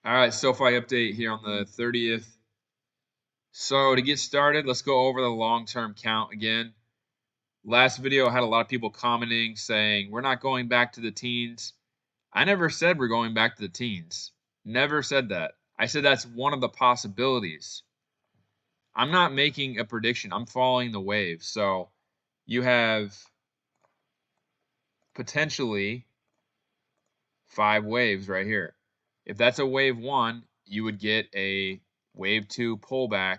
All right, SOFI update here on the 30th. So to get started, let's go over the long-term count again. Last video had a lot of people commenting saying, we're not going back to the teens. I never said we're going back to the teens. Never said that. I said that's one of the possibilities. I'm not making a prediction. I'm following the wave. So you have potentially 5 waves right here. If that's a wave 1, you would get a wave 2 pullback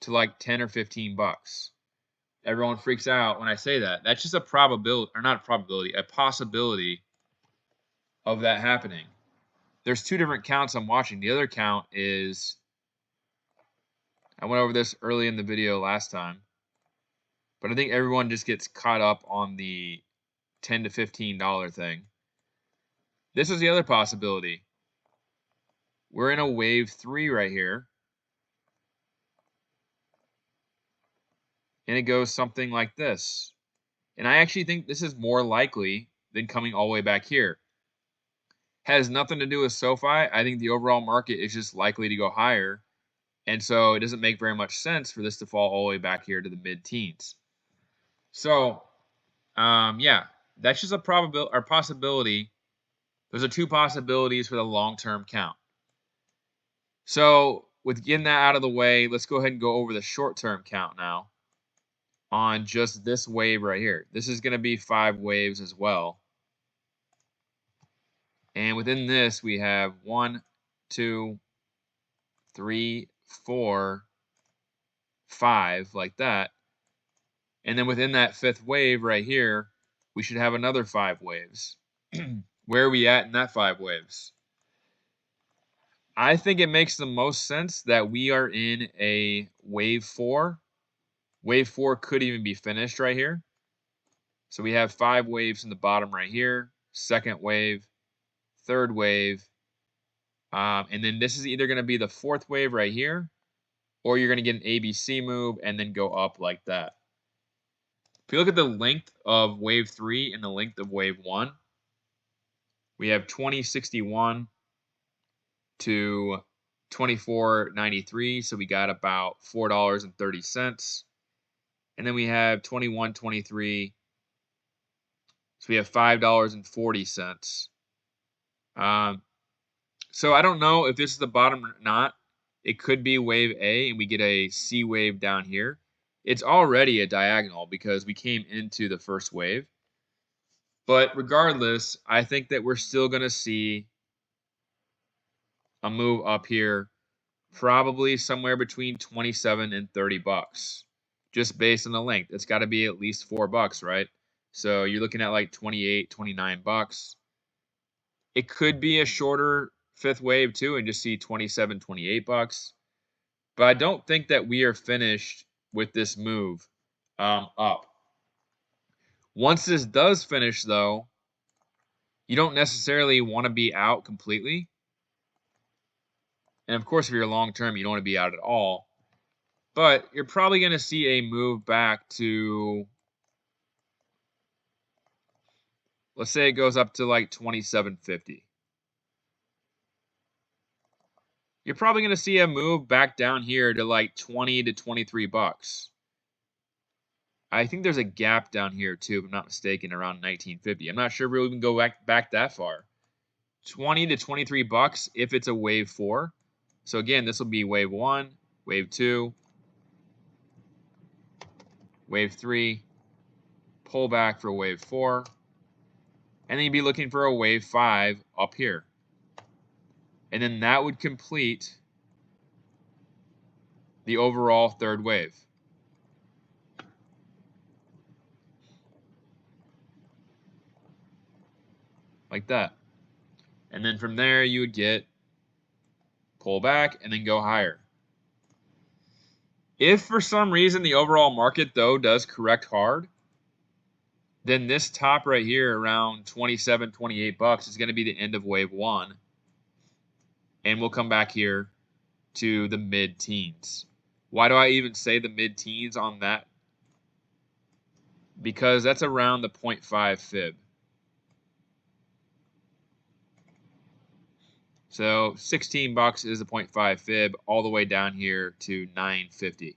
to like 10 or 15 bucks. Everyone freaks out when I say that. That's just a probability, or not a probability, a possibility of that happening. There's 2 different counts I'm watching. The other count is, I went over this early in the video last time, but I think everyone just gets caught up on the $10 to $15 thing. This is the other possibility. We're in a wave 3 right here. And it goes something like this. And I actually think this is more likely than coming all the way back here. Has nothing to do with SOFI. I think the overall market is just likely to go higher. And so it doesn't make very much sense for this to fall all the way back here to the mid-teens. So, yeah, that's just a probability or possibility. Those are 2 possibilities for the long-term count. So with getting that out of the way, let's go ahead and go over the short-term count now on just this wave right here. This is going to be 5 waves as well. And within this, we have 1, 2, 3, 4, 5, like that. And then within that 5th wave right here, we should have another 5 waves. Where are we at in that 5 waves? I think it makes the most sense that we are in a wave 4. Wave 4 could even be finished right here. So we have 5 waves in the bottom right here, 2nd wave, 3rd wave, and then this is either going to be the 4th wave right here, or you're going to get an ABC move and then go up like that. If you look at the length of wave 3 and the length of wave 1, we have 2061 to 24.93, so we got about $4.30. And then we have 21.23, so we have $5.40. So I don't know if this is the bottom or not. It could be wave A and we get a C wave down here. It's already a diagonal because we came into the first wave. But regardless, I think that we're still going to see a move up here, probably somewhere between 27 and 30 bucks, just based on the length. It's got to be at least 4 bucks, right? So you're looking at like 28, 29 bucks. It could be a shorter 5th wave too and just see 27, 28 bucks. But I don't think that we are finished with this move up. Once this does finish though, you don't necessarily want to be out completely. And of course, if you're long term, you don't want to be out at all. But you're probably going to see a move back to, let's say it goes up to like 27.50. You're probably going to see a move back down here to like 20 to 23 bucks. I think there's a gap down here too, if I'm not mistaken, around 1950. I'm not sure if we'll even go back that far. 20 to 23 bucks if it's a wave 4. So again, this will be wave 1, wave 2, wave 3, pull back for wave 4, and then you'd be looking for a wave 5 up here. And then that would complete the overall 3rd wave. Like that. And then from there, you would get pull back and then go higher. If for some reason the overall market, though, does correct hard, then this top right here around 27, 28 bucks is going to be the end of wave 1. And we'll come back here to the mid-teens. Why do I even say the mid-teens on that? Because that's around the 0.5 fib. So 16 bucks is a 0.5 fib all the way down here to 9.50.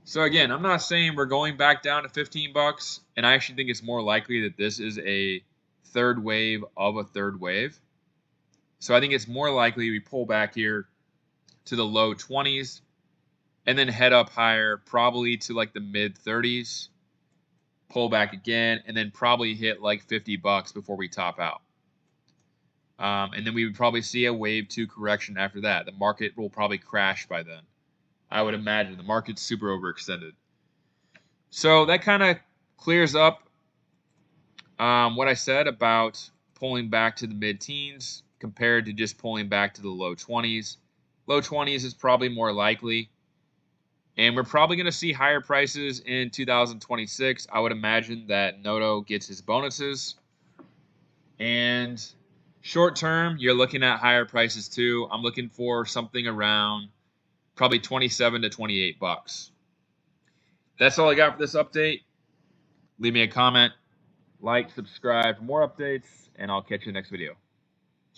So again, I'm not saying we're going back down to 15 bucks, and I actually think it's more likely that this is a third wave of a third wave. So I think it's more likely we pull back here to the low 20s and then head up higher, probably to like the mid 30s, pull back again, and then probably hit like 50 bucks before we top out. And then we would probably see a wave 2 correction after that. The market will probably crash by then. I would imagine the market's super overextended. So that kind of clears up what I said about pulling back to the mid-teens compared to just pulling back to the low 20s. Low 20s is probably more likely. And we're probably going to see higher prices in 2026. I would imagine that Noto gets his bonuses. And short term, you're looking at higher prices too. I'm looking for something around probably 27 to 28 bucks. That's all I got for this update. Leave me a comment, like, subscribe for more updates, and I'll catch you in the next video.